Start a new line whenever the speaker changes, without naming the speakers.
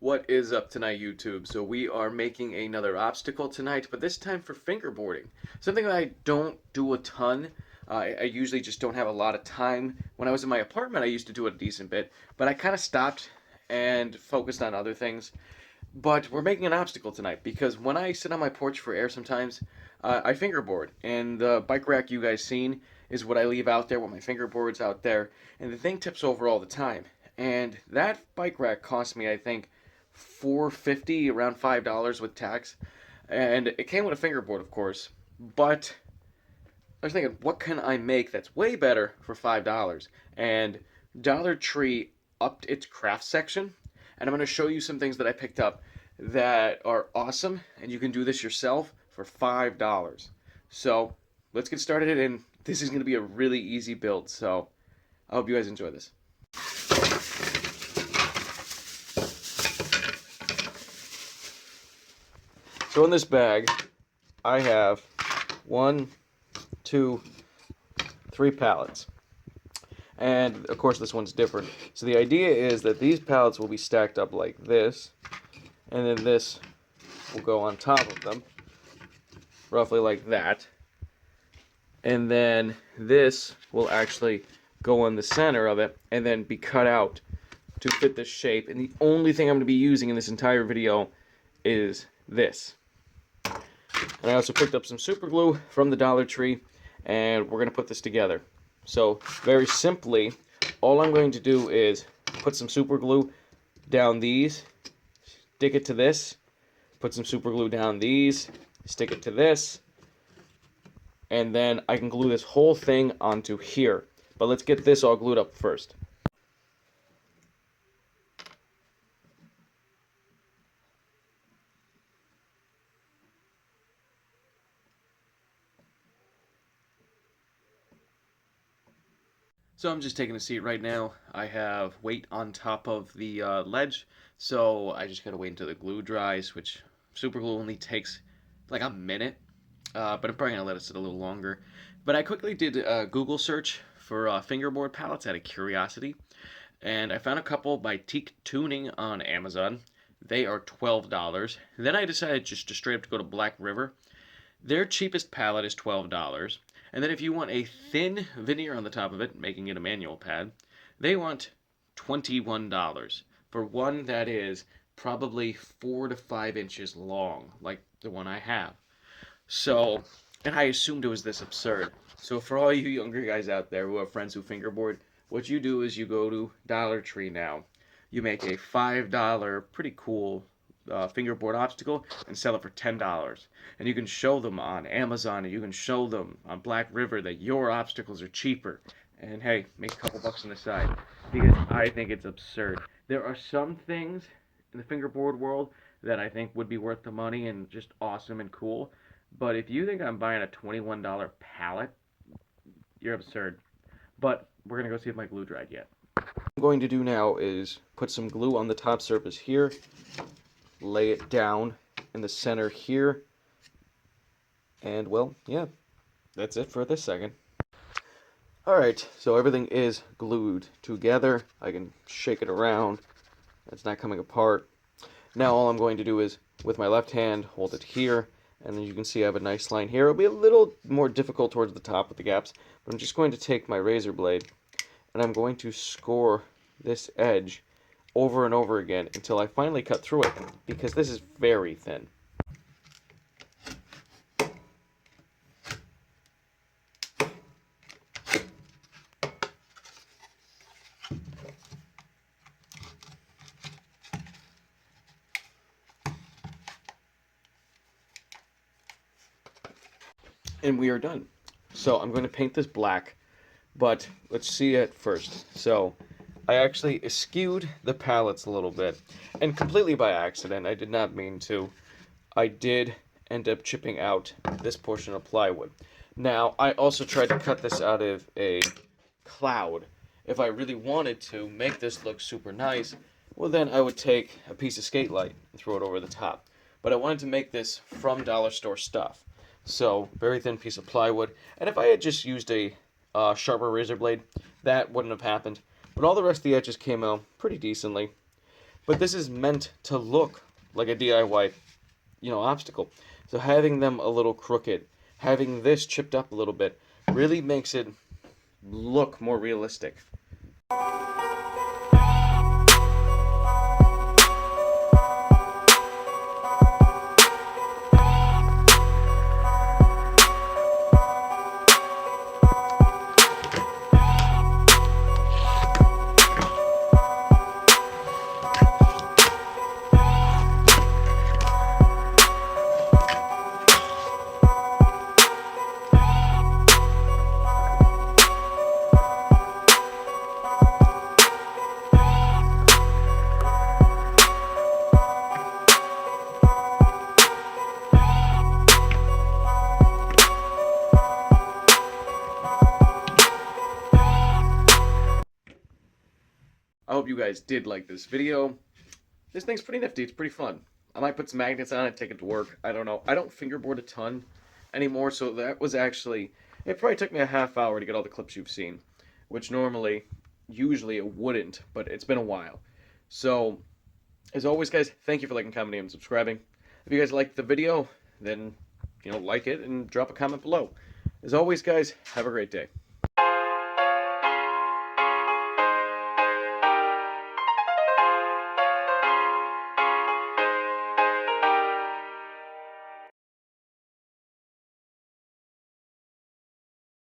What is up tonight, YouTube? So we are making another obstacle tonight, but this time for fingerboarding. Something that I don't do a ton. I usually just don't have a lot of time. When I was in my apartment, I used to do it a decent bit, but I kind of stopped and focused on other things. But we're making an obstacle tonight because when I sit on my porch for air sometimes, I fingerboard. And the bike rack you guys seen is what I leave out there with my fingerboards out there. And the thing tips over all the time. And that bike rack cost me, I think, $4.50, around $5 with tax. And it came with a fingerboard, of course. But I was thinking, what can I make that's way better for $5? And Dollar Tree upped its craft section, and I'm going to show you some things that I picked up that are awesome, and you can do this yourself for $5. So let's get started, and this is going to be a really easy build. So I hope you guys enjoy this. So in this bag, I have 1, 2, 3 pallets. And of course this one's different. So the idea is that these pallets will be stacked up like this, and then this will go on top of them, roughly like that. And then this will actually go in the center of it and then be cut out to fit this shape. And the only thing I'm going to be using in this entire video is this. And I also picked up some super glue from the Dollar Tree, and we're going to put this together. So very simply, all I'm going to do is put some super glue down these, stick it to this, put some super glue down these, stick it to this, and then I can glue this whole thing onto here. But let's get this all glued up first. So I'm just taking a seat right now. I have weight on top of the ledge, so I just gotta wait until the glue dries, which super glue only takes like a minute, but I'm probably gonna let it sit a little longer. But I quickly did a Google search for fingerboard pallets out of curiosity, and I found a couple by Teak Tuning on Amazon. They are $12. Then I decided just to straight up to go to Black River. Their cheapest pallet is $12. And then if you want a thin veneer on the top of it, making it a manual pad, they want $21 for one that is probably 4 to 5 inches long, like the one I have. So, and I assumed it was this absurd. So for all you younger guys out there who have friends who fingerboard, what you do is you go to Dollar Tree now. You make a $5 pretty cool fingerboard obstacle and sell it for $10. And you can show them on Amazon, and you can show them on Black River that your obstacles are cheaper. And hey, make a couple bucks on the side, because I think it's absurd. There are some things in the fingerboard world that I think would be worth the money and just awesome and cool. But if you think I'm buying a $21 pallet, you're absurd. But we're going to go see if my glue dried yet. What I'm going to do now is put some glue on the top surface here, lay it down in the center here, and well, yeah, that's it for this second. Alright, so everything is glued together. I can shake it around. It's not coming apart. Now all I'm going to do is, with my left hand, hold it here, and then you can see I have a nice line here. It'll be a little more difficult towards the top with the gaps, but I'm just going to take my razor blade, and I'm going to score this edge over and over again until I finally cut through it, because this is very thin. And we are done. So I'm going to paint this black, but let's see it first. So I actually skewed the pallets a little bit, and completely by accident. I did not mean to. I did end up chipping out this portion of plywood. Now, I also tried to cut this out of a cloud. If I really wanted to make this look super nice, well then I would take a piece of skate light and throw it over the top. But I wanted to make this from dollar store stuff. So, very thin piece of plywood. And if I had just used a sharper razor blade, that wouldn't have happened. But all the rest of the edges came out pretty decently. But this is meant to look like a DIY, obstacle. So having them a little crooked, having this chipped up a little bit, really makes it look more realistic. I hope you guys did like this video. This thing's pretty nifty. It's pretty fun. I might put some magnets on it, take it to work. I don't know. I don't fingerboard a ton anymore, so that was actually... It probably took me a half hour to get all the clips you've seen, which usually it wouldn't, but it's been a while. So, as always, guys, thank you for liking, commenting, and subscribing. If you guys liked the video, then, like it and drop a comment below. As always, guys, have a great day.